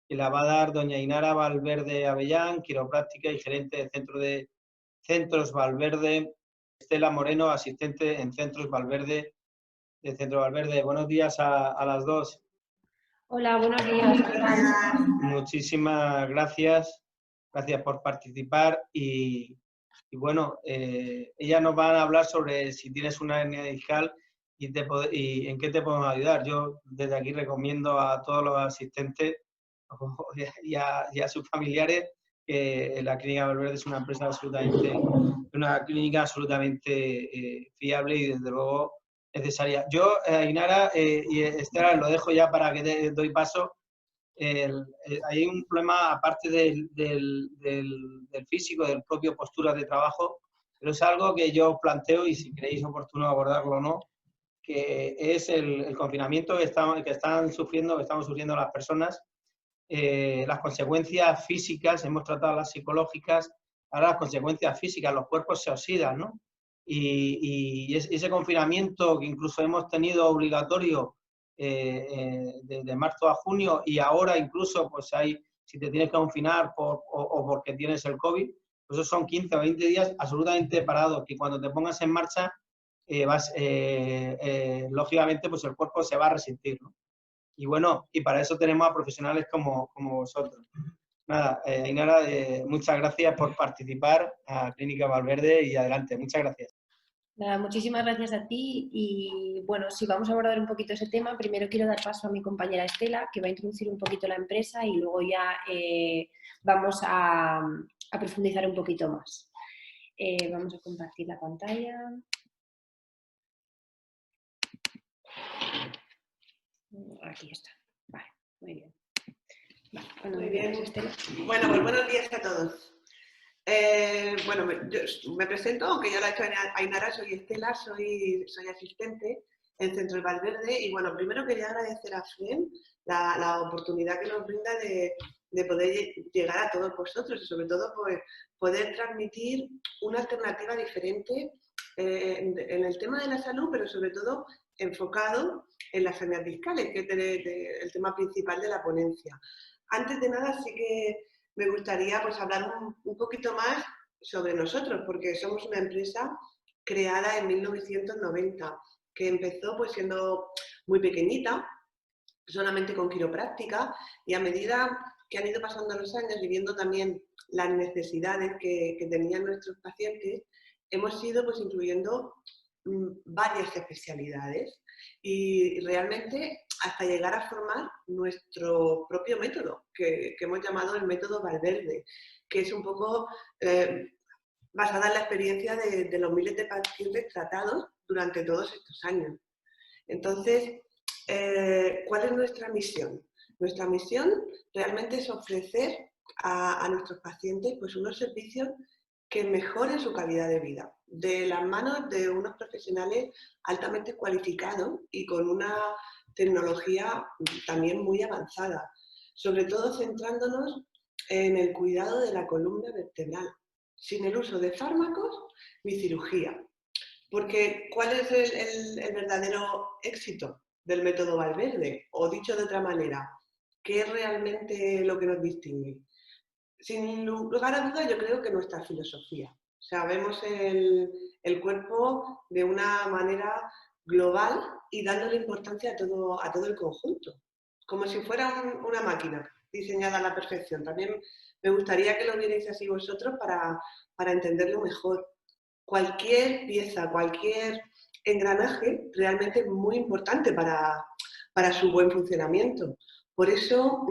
que la va a dar doña Inara Valverde Avellán, quiropráctica y gerente de Centro de Centros Valverde, Estela Moreno, asistente en Centros Valverde, de Centro Valverde. Buenos días a las dos. Hola, buenos días. ¿Qué tal? Muchísimas gracias. Gracias por participar y bueno, ellas nos van a hablar sobre si tienes una hernia discal y en qué te podemos ayudar. Yo desde aquí recomiendo a todos los asistentes y a sus familiares que la Clínica Valverde es una clínica absolutamente fiable y desde luego necesaria. Yo, Inara y Estela, lo dejo ya para que te doy paso. Hay un problema aparte del físico, del propio postura de trabajo, pero es algo que yo os planteo y si creéis oportuno abordarlo o no, que es el confinamiento que estamos sufriendo las personas, las consecuencias físicas, hemos tratado las psicológicas, ahora las consecuencias físicas, los cuerpos se oxidan, ¿no? Y ese confinamiento que incluso hemos tenido obligatorio de marzo a junio y ahora incluso pues si te tienes que confinar o porque tienes el COVID, pues esos son 15 o 20 días absolutamente parados, que cuando te pongas en marcha lógicamente pues el cuerpo se va a resentir, ¿no? Y bueno, y para eso tenemos a profesionales como vosotros. Nada, Ainara, muchas gracias por participar a Clínica Valverde y adelante, muchas gracias. Nada, muchísimas gracias a ti y bueno, si vamos a abordar un poquito ese tema, primero quiero dar paso a mi compañera Estela, que va a introducir un poquito la empresa y luego ya vamos a profundizar un poquito más. Vamos a compartir la pantalla. Aquí está. Vale, muy bien. Vale, muy bien. Bueno, pues buenos días a todos. Bueno, yo me presento, aunque ya lo ha hecho Ainara, soy Estela, soy asistente en Centros Valverde y bueno, primero quería agradecer a FREN la oportunidad que nos brinda de poder llegar a todos vosotros y sobre todo pues, poder transmitir una alternativa diferente en el tema de la salud, pero sobre todo enfocado en las hernias discales, que es el tema principal de la ponencia. Antes de nada, sí que me gustaría pues, hablar un poquito más sobre nosotros, porque somos una empresa creada en 1990, que empezó pues, siendo muy pequeñita, solamente con quiropráctica, y a medida que han ido pasando los años y viendo también las necesidades que tenían nuestros pacientes, hemos ido pues, incluyendo varias especialidades y realmente hasta llegar a formar nuestro propio método, que hemos llamado el método Valverde, que es un poco basada en la experiencia de los miles de pacientes tratados durante todos estos años. Entonces, ¿cuál es nuestra misión? Nuestra misión realmente es ofrecer a nuestros pacientes pues, unos servicios que mejoren su calidad de vida, de las manos de unos profesionales altamente cualificados y con una tecnología también muy avanzada, sobre todo centrándonos en el cuidado de la columna vertebral, sin el uso de fármacos ni cirugía. Porque ¿cuál es el verdadero éxito del método Valverde? O dicho de otra manera, ¿qué es realmente lo que nos distingue? Sin lugar a dudas, yo creo que nuestra filosofía. O sea, vemos el cuerpo de una manera global y dándole importancia a todo el conjunto, como si fuera una máquina diseñada a la perfección. También me gustaría que lo vierais así vosotros para entenderlo mejor. Cualquier pieza, cualquier engranaje realmente es muy importante para su buen funcionamiento. Por eso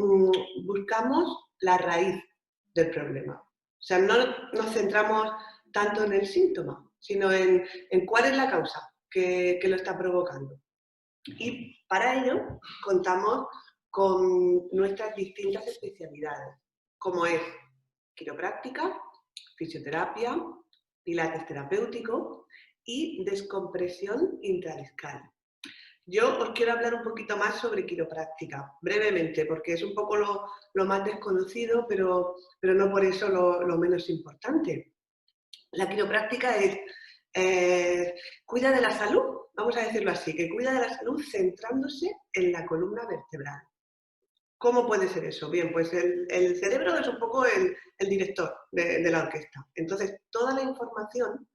buscamos la raíz del problema. O sea, no nos centramos tanto en el síntoma, sino en cuál es la causa que lo está provocando. Y para ello contamos con nuestras distintas especialidades, como es quiropráctica, fisioterapia, pilates terapéutico y descompresión intradiscal. Yo os quiero hablar un poquito más sobre quiropráctica, brevemente, porque es un poco lo más desconocido, pero no por eso lo menos importante. La quiropráctica cuida de la salud, vamos a decirlo así, que cuida de la salud centrándose en la columna vertebral. ¿Cómo puede ser eso? Bien, pues el cerebro es un poco el director de la orquesta. Entonces, toda la información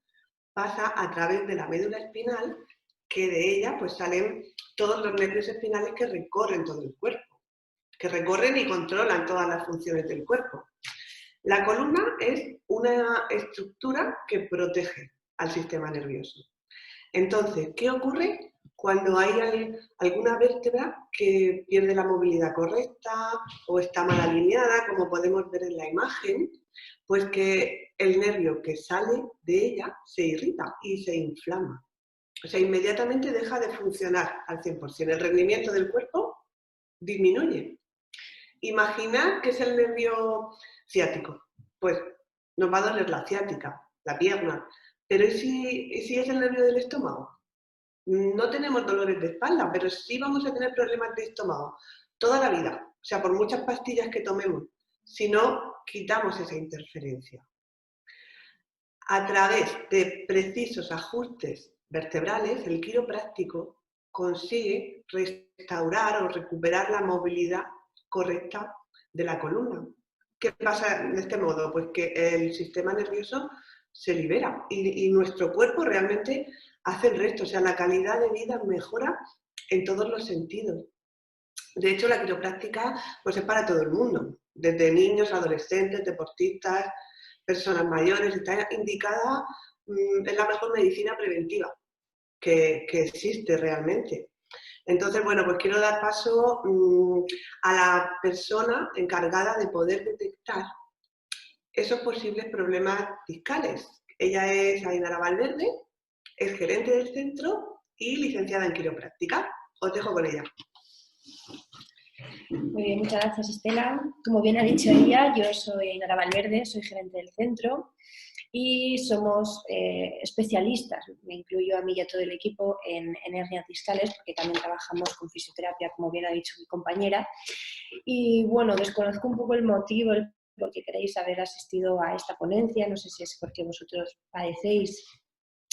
pasa a través de la médula espinal, que de ella pues salen todos los nervios espinales que recorren todo el cuerpo, que recorren y controlan todas las funciones del cuerpo. La columna es una estructura que protege al sistema nervioso. Entonces, ¿qué ocurre cuando hay alguna vértebra que pierde la movilidad correcta o está mal alineada, como podemos ver en la imagen? Pues que el nervio que sale de ella se irrita y se inflama. O sea, inmediatamente deja de funcionar al 100%. El rendimiento del cuerpo disminuye. Imaginad que es el nervio ciático. Pues nos va a doler la ciática, la pierna. Pero ¿y si es el nervio del estómago? No tenemos dolores de espalda, pero sí vamos a tener problemas de estómago toda la vida. O sea, por muchas pastillas que tomemos, si no quitamos esa interferencia. A través de precisos ajustes vertebrales, el quiropráctico consigue restaurar o recuperar la movilidad correcta de la columna. ¿Qué pasa de este modo? Pues que el sistema nervioso se libera y nuestro cuerpo realmente hace el resto. O sea, la calidad de vida mejora en todos los sentidos. De hecho, la quiropráctica pues, es para todo el mundo, desde niños, adolescentes, deportistas, personas mayores. Está indicada, es la mejor medicina preventiva que existe realmente. Entonces, bueno, pues quiero dar paso a la persona encargada de poder detectar esos posibles problemas discales. Ella es Ainara Valverde, es gerente del centro y licenciada en quiropráctica. Os dejo con ella. Muy bien, muchas gracias, Estela. Como bien ha dicho ella, yo soy Ainara Valverde, soy gerente del centro y somos especialistas, me incluyo a mí y a todo el equipo, en hernias discales, porque también trabajamos con fisioterapia, como bien ha dicho mi compañera. Y bueno, desconozco un poco el motivo, el por qué queréis haber asistido a esta ponencia. No sé si es porque vosotros padecéis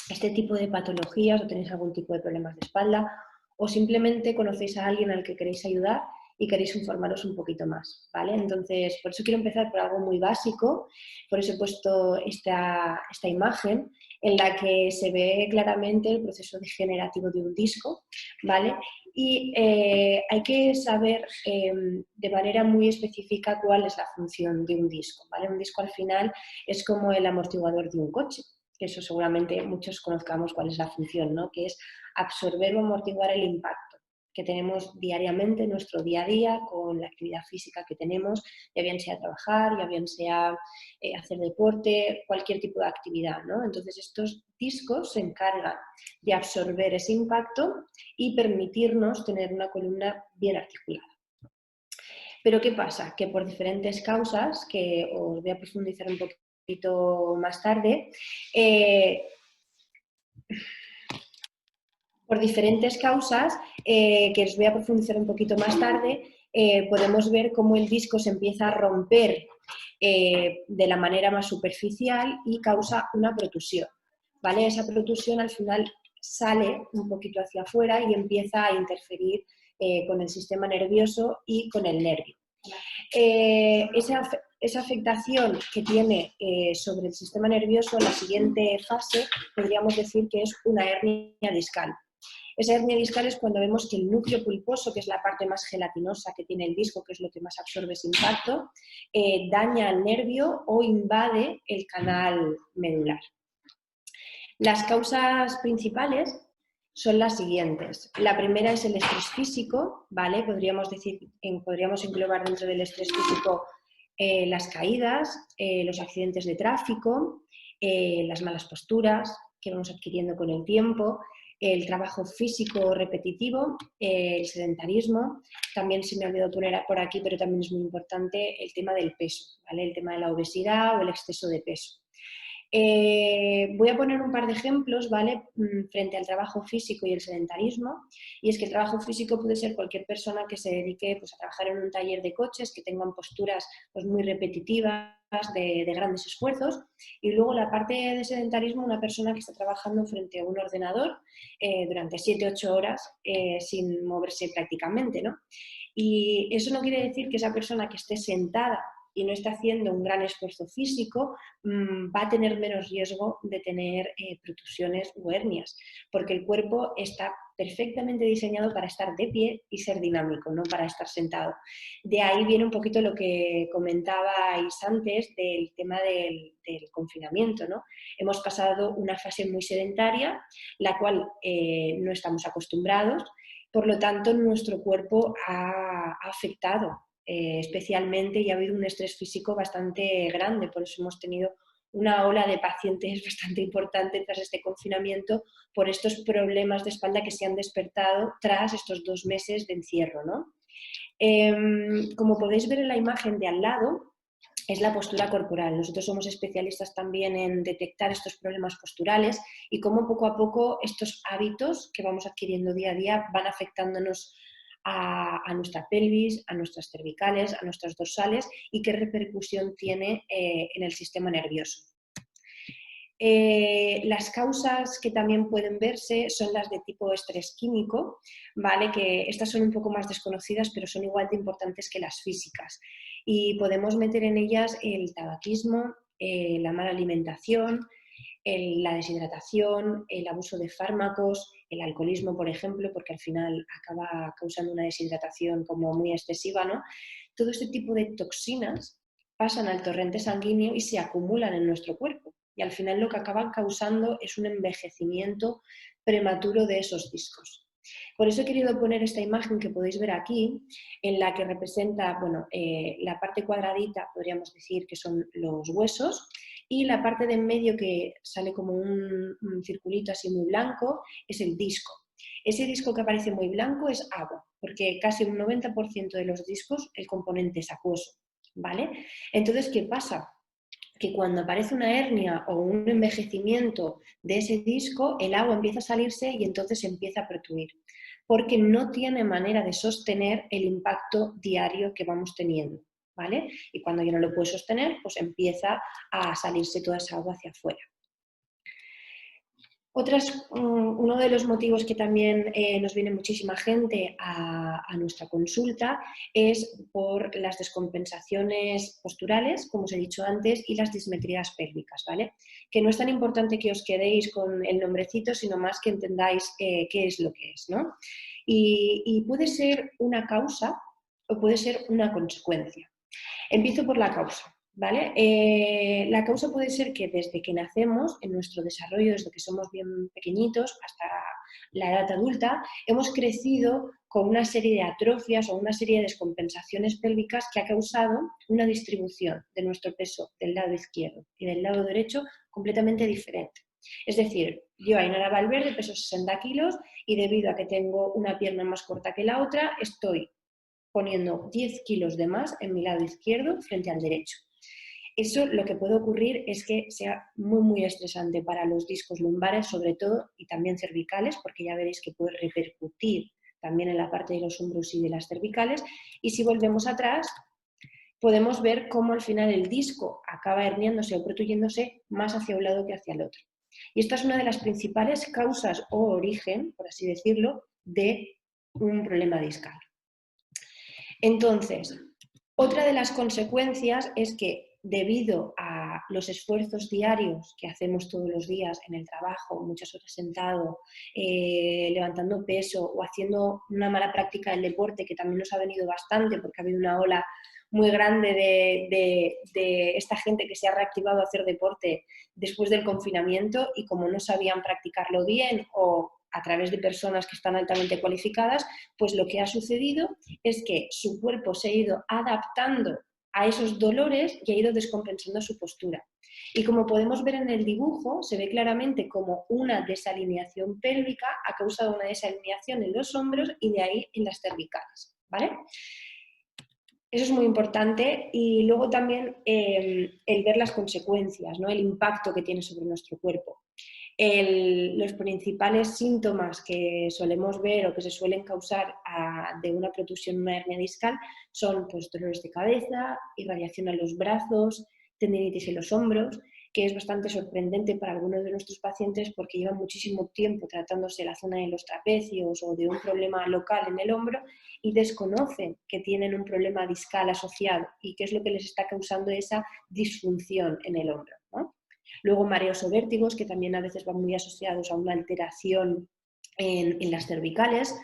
este tipo de patologías o tenéis algún tipo de problemas de espalda, o simplemente conocéis a alguien al que queréis ayudar y queréis informaros un poquito más, ¿vale? Entonces, por eso quiero empezar por algo muy básico. Por eso he puesto esta imagen en la que se ve claramente el proceso degenerativo de un disco, ¿vale? Y hay que saber de manera muy específica cuál es la función de un disco, ¿vale? Un disco al final es como el amortiguador de un coche, que eso seguramente muchos conozcamos cuál es la función, ¿no? Que es absorber o amortiguar el impacto que tenemos diariamente en nuestro día a día con la actividad física que tenemos, ya bien sea trabajar, ya bien sea hacer deporte, cualquier tipo de actividad, ¿no? Entonces estos discos se encargan de absorber ese impacto y permitirnos tener una columna bien articulada. Pero ¿qué pasa? Que por diferentes causas, que os voy a profundizar un poquito más tarde, por diferentes causas, que os voy a profundizar un poquito más tarde, podemos ver cómo el disco se empieza a romper de la manera más superficial y causa una protusión, ¿vale? Esa protusión al final sale un poquito hacia afuera y empieza a interferir con el sistema nervioso y con el nervio. Esa afectación que tiene sobre el sistema nervioso, la siguiente fase podríamos decir que es una hernia discal. Esa hernia discal es cuando vemos que el núcleo pulposo, que es la parte más gelatinosa que tiene el disco, que es lo que más absorbe ese impacto, daña al nervio o invade el canal medular. Las causas principales son las siguientes. La primera es el estrés físico, ¿vale? Podríamos englobar dentro del estrés físico las caídas, los accidentes de tráfico, las malas posturas que vamos adquiriendo con el tiempo, el trabajo físico repetitivo, el sedentarismo. También se me ha olvidado poner por aquí, pero también es muy importante, el tema del peso, ¿vale? El tema de la obesidad o el exceso de peso. Voy a poner un par de ejemplos, ¿vale? Frente al trabajo físico y el sedentarismo, y es que el trabajo físico puede ser cualquier persona que se dedique pues, a trabajar en un taller de coches, que tengan posturas pues, muy repetitivas, de grandes esfuerzos, y luego la parte de sedentarismo, una persona que está trabajando frente a un ordenador durante 7-8 horas sin moverse prácticamente, ¿no? Y eso no quiere decir que esa persona que esté sentada y no está haciendo un gran esfuerzo físico, va a tener menos riesgo de tener protusiones o hernias, porque el cuerpo está perfectamente diseñado para estar de pie y ser dinámico, no para estar sentado. De ahí viene un poquito lo que comentabais antes del tema del confinamiento, ¿no? Hemos pasado una fase muy sedentaria, la cual no estamos acostumbrados, por lo tanto nuestro cuerpo ha afectado especialmente, y ha habido un estrés físico bastante grande, por eso hemos tenido una ola de pacientes bastante importante tras este confinamiento por estos problemas de espalda que se han despertado tras estos 2 meses de encierro, ¿no? Como podéis ver en la imagen de al lado, es la postura corporal. Nosotros somos especialistas también en detectar estos problemas posturales y cómo poco a poco estos hábitos que vamos adquiriendo día a día van afectándonos a nuestra pelvis, a nuestras cervicales, a nuestras dorsales, y qué repercusión tiene en el sistema nervioso. Las causas que también pueden verse son las de tipo estrés químico, ¿vale? Que estas son un poco más desconocidas, pero son igual de importantes que las físicas. Y podemos meter en ellas el tabaquismo, la mala alimentación, la deshidratación, el abuso de fármacos, el alcoholismo, por ejemplo, porque al final acaba causando una deshidratación como muy excesiva, ¿no? Todo este tipo de toxinas pasan al torrente sanguíneo y se acumulan en nuestro cuerpo. Y al final lo que acaban causando es un envejecimiento prematuro de esos discos. Por eso he querido poner esta imagen que podéis ver aquí, en la que representa, bueno, la parte cuadradita, podríamos decir que son los huesos, y la parte de en medio, que sale como un circulito así muy blanco, es el disco. Ese disco que aparece muy blanco es agua, porque casi un 90% de los discos el componente es acuoso, ¿vale? Entonces, ¿qué pasa? Que cuando aparece una hernia o un envejecimiento de ese disco, el agua empieza a salirse y entonces empieza a protruir, porque no tiene manera de sostener el impacto diario que vamos teniendo, ¿vale? Y cuando ya no lo puede sostener, pues empieza a salirse toda esa agua hacia afuera. Uno de los motivos que también nos viene muchísima gente a nuestra consulta es por las descompensaciones posturales, como os he dicho antes, y las dismetrías pélvicas, ¿vale? Que no es tan importante que os quedéis con el nombrecito, sino más que entendáis qué es lo que es, ¿no? Y puede ser una causa o puede ser una consecuencia. Empiezo por la causa. ¿Vale? La causa puede ser que desde que nacemos, en nuestro desarrollo, desde que somos bien pequeñitos hasta la edad adulta, hemos crecido con una serie de atrofias o una serie de descompensaciones pélvicas que ha causado una distribución de nuestro peso del lado izquierdo y del lado derecho completamente diferente. Es decir, yo, Ainara Valverde, peso 60 kilos y debido a que tengo una pierna más corta que la otra, estoy poniendo 10 kilos de más en mi lado izquierdo frente al derecho. Eso, lo que puede ocurrir es que sea muy, muy estresante para los discos lumbares, sobre todo, y también cervicales, porque ya veréis que puede repercutir también en la parte de los hombros y de las cervicales. Y si volvemos atrás, podemos ver cómo al final el disco acaba herniándose o protuyéndose más hacia un lado que hacia el otro. Y esta es una de las principales causas o origen, por así decirlo, de un problema discal. Entonces, otra de las consecuencias es que debido a los esfuerzos diarios que hacemos todos los días en el trabajo, muchas horas sentado, levantando peso o haciendo una mala práctica del deporte, que también nos ha venido bastante porque ha habido una ola muy grande de esta gente que se ha reactivado a hacer deporte después del confinamiento, y como no sabían practicarlo bien o a través de personas que están altamente cualificadas, pues lo que ha sucedido es que su cuerpo se ha ido adaptando a esos dolores y ha ido descompensando su postura. Y como podemos ver en el dibujo, se ve claramente como una desalineación pélvica ha causado una desalineación en los hombros y de ahí en las cervicales, ¿vale? Eso es muy importante. Y luego también el ver las consecuencias, ¿no? El impacto que tiene sobre nuestro cuerpo. Los principales síntomas que solemos ver o que se suelen causar de una protusión, una hernia discal, son pues, dolores de cabeza, irradiación a los brazos, tendinitis en los hombros, que es bastante sorprendente para algunos de nuestros pacientes porque llevan muchísimo tiempo tratándose la zona de los trapecios o de un problema local en el hombro y desconocen que tienen un problema discal asociado y qué es lo que les está causando esa disfunción en el hombro, ¿no? Luego mareos o vértigos, que también a veces van muy asociados a una alteración en las cervicales.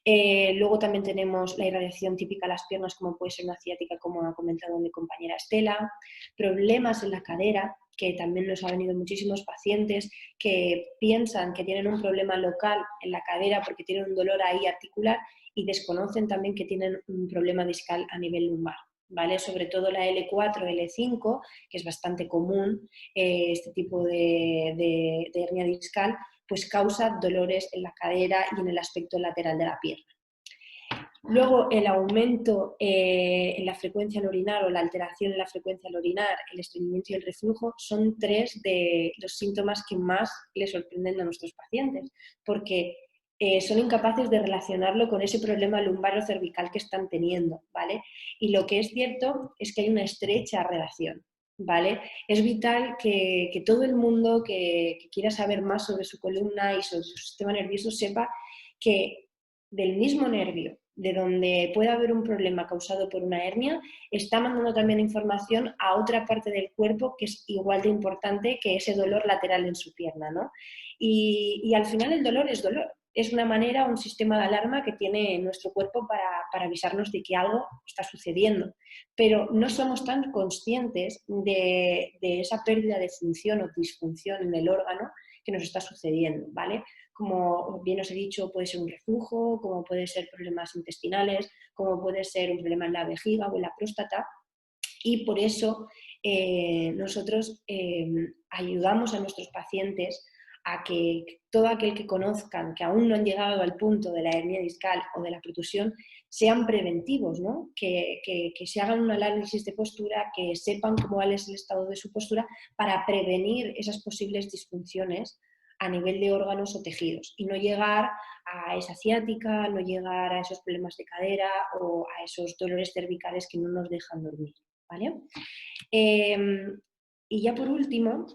Luego también tenemos la irradiación típica a las piernas, como puede ser una ciática, como ha comentado mi compañera Estela. Problemas en la cadera, que también nos ha venido muchísimos pacientes que piensan que tienen un problema local en la cadera porque tienen un dolor ahí articular y desconocen también que tienen un problema discal a nivel lumbar, ¿vale? Sobre todo la L4, L5, que es bastante común, este tipo de hernia discal, pues causa dolores en la cadera y en el aspecto lateral de la pierna. Luego, el aumento en la frecuencia al orinar o la alteración en la frecuencia al orinar, el estreñimiento y el reflujo son 3 de los síntomas que más les sorprenden a nuestros pacientes, porque son incapaces de relacionarlo con ese problema lumbar o cervical que están teniendo, ¿vale? Y lo que es cierto es que hay una estrecha relación, ¿vale? Es vital que todo el mundo que quiera saber más sobre su columna y sobre su sistema nervioso sepa que del mismo nervio, de donde puede haber un problema causado por una hernia, está mandando también información a otra parte del cuerpo que es igual de importante que ese dolor lateral en su pierna, ¿no? Y al final el dolor es dolor. Es una manera, un sistema de alarma que tiene nuestro cuerpo para avisarnos de que algo está sucediendo. Pero no somos tan conscientes de esa pérdida de función o disfunción en el órgano que nos está sucediendo, ¿vale? Como bien os he dicho, puede ser un reflujo, como puede ser problemas intestinales, como puede ser un problema en la vejiga o en la próstata. Y por eso nosotros ayudamos a nuestros pacientes a que todo aquel que conozcan que aún no han llegado al punto de la hernia discal o de la protusión sean preventivos, ¿no? Que se hagan un análisis de postura, que sepan cómo es el estado de su postura para prevenir esas posibles disfunciones a nivel de órganos o tejidos y no llegar a esa ciática, no llegar a esos problemas de cadera o a esos dolores cervicales que no nos dejan dormir, ¿vale? Y ya por último,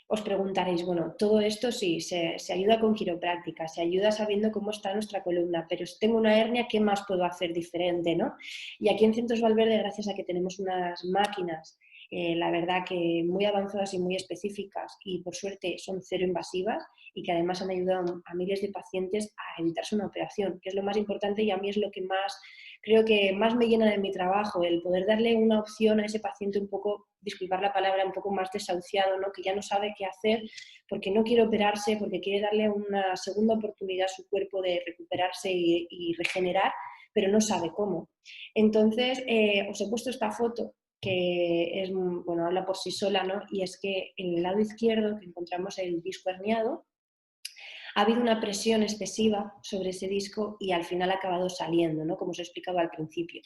os preguntaréis, bueno, todo esto sí, se ayuda con quiropráctica, se ayuda sabiendo cómo está nuestra columna, pero si tengo una hernia, ¿qué más puedo hacer diferente, no? Y aquí en Centros Valverde, gracias a que tenemos unas máquinas, la verdad que muy avanzadas y muy específicas y por suerte son cero invasivas y que además han ayudado a miles de pacientes a evitarse una operación, que es lo más importante y a mí es lo que más, creo que más me llena de mi trabajo, el poder darle una opción a ese paciente un poco, disculpar la palabra, un poco más desahuciado, ¿no? Que ya no sabe qué hacer porque no quiere operarse, porque quiere darle una segunda oportunidad a su cuerpo de recuperarse y regenerar, pero no sabe cómo. Entonces, os he puesto esta foto que es, bueno, habla por sí sola, ¿no? Y es que en el lado izquierdo, que encontramos el disco herniado, ha habido una presión excesiva sobre ese disco y al final ha acabado saliendo, ¿no? Como os he explicado al principio.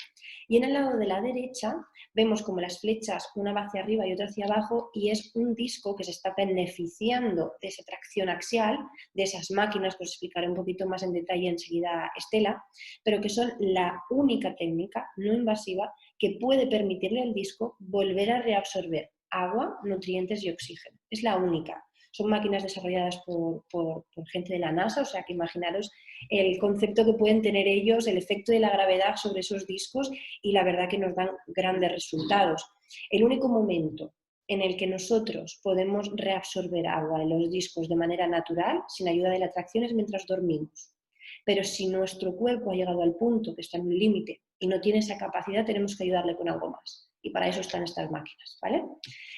Y en el lado de la derecha vemos como las flechas, una va hacia arriba y otra hacia abajo, y es un disco que se está beneficiando de esa tracción axial, de esas máquinas que os explicaré un poquito más en detalle enseguida, Estela, pero que son la única técnica no invasiva que puede permitirle al disco volver a reabsorber agua, nutrientes y oxígeno. Es la única. Son máquinas desarrolladas por gente de la NASA, o sea que imaginaros el concepto que pueden tener ellos, el efecto de la gravedad sobre esos discos y la verdad que nos dan grandes resultados. El único momento en el que nosotros podemos reabsorber agua en los discos de manera natural, sin ayuda de la tracción, es mientras dormimos. Pero si nuestro cuerpo ha llegado al punto que está en un límite y no tiene esa capacidad, tenemos que ayudarle con algo más. Y para eso están estas máquinas, ¿vale?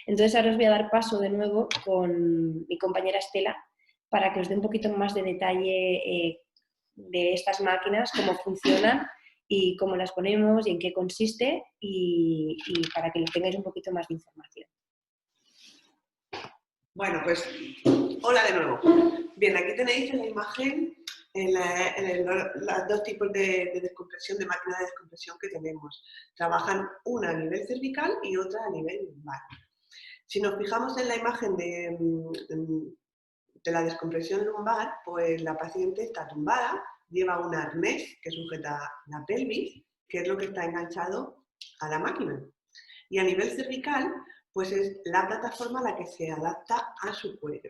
Entonces ahora os voy a dar paso de nuevo con mi compañera Estela para que os dé un poquito más de detalle de estas máquinas, cómo funcionan y cómo las ponemos y en qué consiste y para que tengáis un poquito más de información. Bueno, pues hola de nuevo. Bien, aquí tenéis en la imagen los dos tipos de descompresión, de máquina de descompresión que tenemos. Trabajan una a nivel cervical y otra a nivel lumbar. Si nos fijamos en la imagen de la descompresión lumbar, pues la paciente está tumbada, lleva un arnés que sujeta la pelvis, que es lo que está enganchado a la máquina. Y a nivel cervical, pues es la plataforma la que se adapta a su cuello.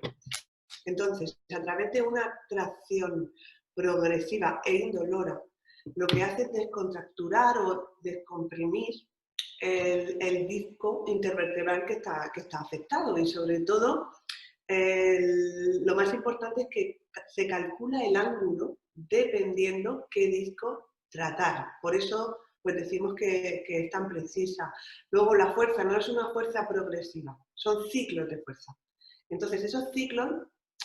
Entonces, a través de una tracción progresiva e indolora, lo que hace es descontracturar o descomprimir el disco intervertebral que está afectado. Y sobre todo, lo más importante es que se calcula el ángulo dependiendo qué disco tratar. Por eso pues decimos que es tan precisa. Luego la fuerza no es una fuerza progresiva, son ciclos de fuerza. Entonces esos ciclos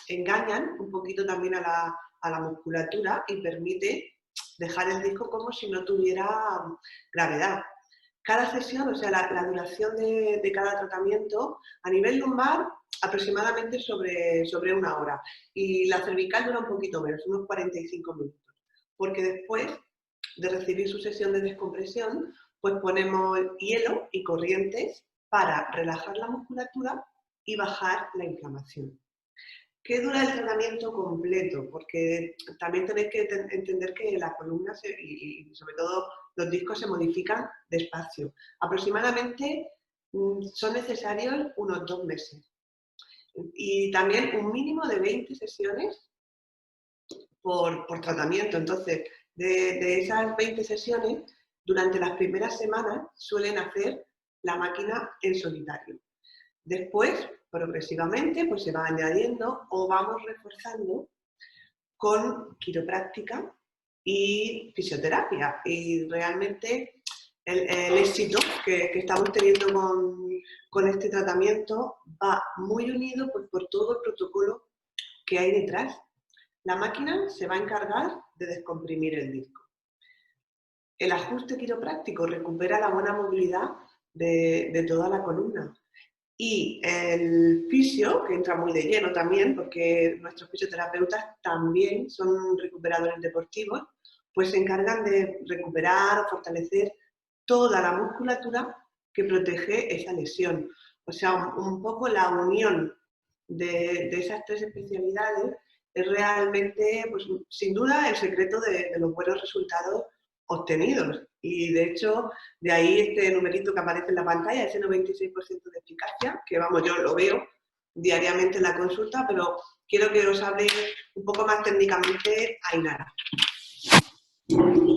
engañan un poquito también a la musculatura y permite dejar el disco como si no tuviera gravedad. Cada sesión, o sea, la duración de cada tratamiento, a nivel lumbar, aproximadamente sobre 1 hora. Y la cervical dura un poquito menos, unos 45 minutos. Porque después de recibir su sesión de descompresión, pues ponemos hielo y corrientes para relajar la musculatura y bajar la inflamación. ¿Qué dura el tratamiento completo? Porque también tenéis que entender que la columna y sobre todo los discos se modifican despacio. Aproximadamente son necesarios unos 2 meses. Y también un mínimo de 20 sesiones por tratamiento. Entonces, de esas 20 sesiones, durante las primeras semanas suelen hacer la máquina en solitario. Después, progresivamente, pues se va añadiendo o vamos reforzando con quiropráctica y fisioterapia. Y realmente el éxito que estamos teniendo con este tratamiento va muy unido pues, por todo el protocolo que hay detrás. La máquina se va a encargar de descomprimir el disco. El ajuste quiropráctico recupera la buena movilidad de toda la columna. Y el fisio, que entra muy de lleno también, porque nuestros fisioterapeutas también son recuperadores deportivos, pues se encargan de recuperar o fortalecer toda la musculatura que protege esa lesión. O sea, un poco la unión de esas 3 especialidades es realmente, pues, sin duda, el secreto de los buenos resultados obtenidos. Y de hecho, de ahí este numerito que aparece en la pantalla, ese 96% de eficacia, que vamos, yo lo veo diariamente en la consulta, pero quiero que os hable un poco más técnicamente Ainara.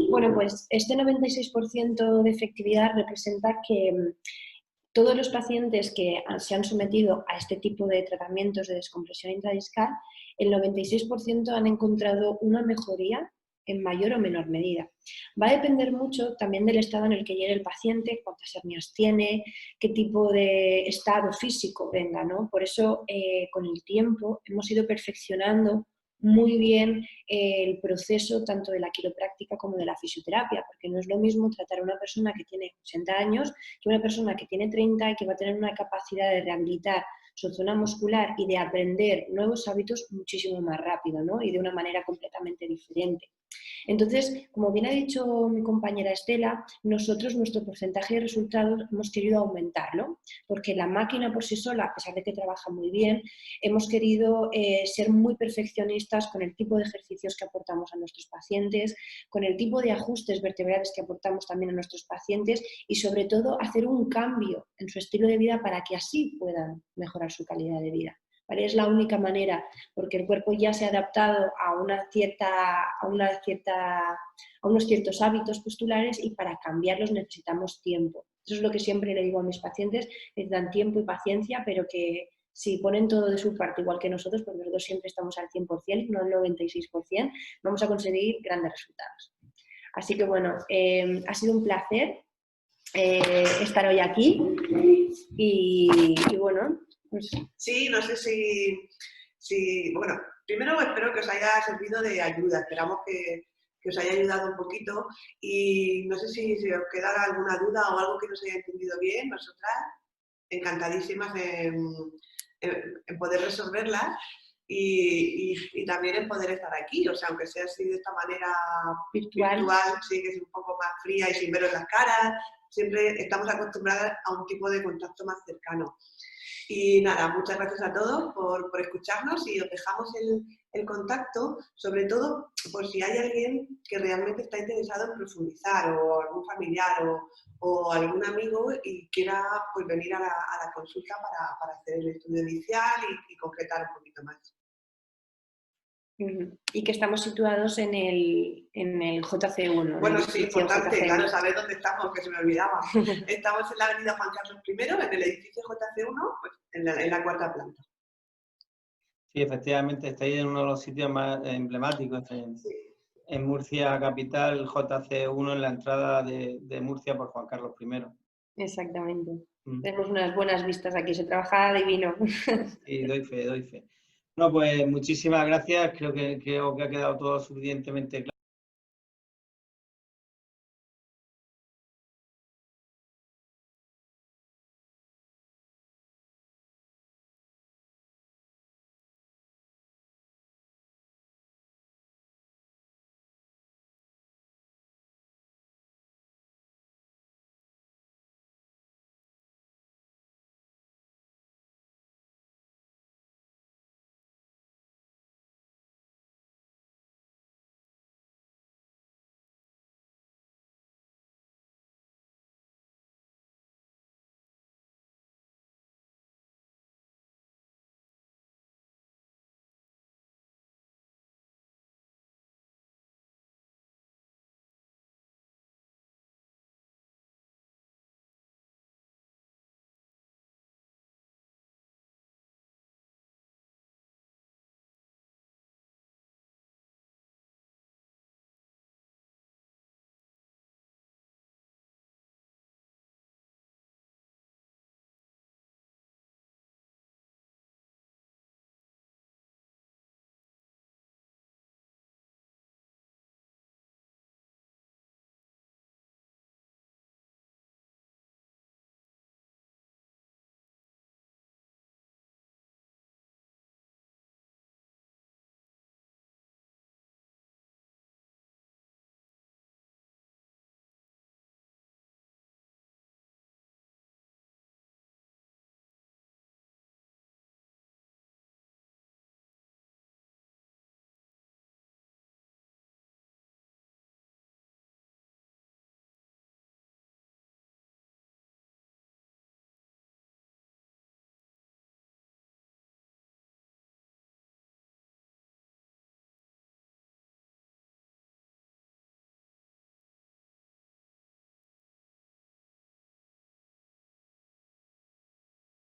Bueno, pues este 96% de efectividad representa que todos los pacientes que se han sometido a este tipo de tratamientos de descompresión intradiscal, el 96% han encontrado una mejoría en mayor o menor medida. Va a depender mucho también del estado en el que llegue el paciente, cuántas hernias tiene, qué tipo de estado físico venga, ¿no? Por eso, con el tiempo, hemos ido perfeccionando muy bien el proceso tanto de la quiropráctica como de la fisioterapia, porque no es lo mismo tratar a una persona que tiene 80 años que una persona que tiene 30 y que va a tener una capacidad de rehabilitar su zona muscular y de aprender nuevos hábitos muchísimo más rápido, ¿no? Y de una manera completamente diferente. Entonces, como bien ha dicho mi compañera Estela, nosotros nuestro porcentaje de resultados hemos querido aumentarlo, porque la máquina por sí sola, a pesar de que trabaja muy bien, hemos querido ser muy perfeccionistas con el tipo de ejercicios que aportamos a nuestros pacientes, con el tipo de ajustes vertebrales que aportamos también a nuestros pacientes y sobre todo hacer un cambio en su estilo de vida para que así puedan mejorar su calidad de vida. ¿Vale? Es la única manera, porque el cuerpo ya se ha adaptado a unos ciertos hábitos postulares y para cambiarlos necesitamos tiempo. Eso es lo que siempre le digo a mis pacientes, necesitan tiempo y paciencia, pero que si ponen todo de su parte, igual que nosotros, porque nosotros siempre estamos al 100%, no al 96%, vamos a conseguir grandes resultados. Así que bueno, ha sido un placer estar hoy aquí y bueno, pues... Sí, no sé si, bueno, primero espero que os haya servido de ayuda, esperamos que os haya ayudado un poquito y no sé si os queda alguna duda o algo que no se haya entendido bien, nosotras encantadísimas en poder resolverlas y también en poder estar aquí, o sea, aunque sea así de esta manera virtual, sí que es un poco más fría y sin veros las caras, siempre estamos acostumbradas a un tipo de contacto más cercano. Y nada, muchas gracias a todos por escucharnos y os dejamos el contacto, sobre todo por si hay alguien que realmente está interesado en profundizar, o algún familiar o algún amigo y quiera pues, venir a la consulta para hacer el estudio inicial y concretar un poquito más. Y que estamos situados en el JC1. Bueno, sí, importante, claro, saber dónde estamos, que se me olvidaba. Estamos en la avenida Juan Carlos I, en el edificio JC1, pues, en la 4ª planta. Sí, efectivamente, estáis en uno de los sitios más emblemáticos en Murcia capital, JC1, en la entrada de Murcia por Juan Carlos I. Exactamente. Tenemos unas buenas vistas aquí, se trabaja divino. Sí, doy fe. No, pues muchísimas gracias, creo que ha quedado todo suficientemente claro.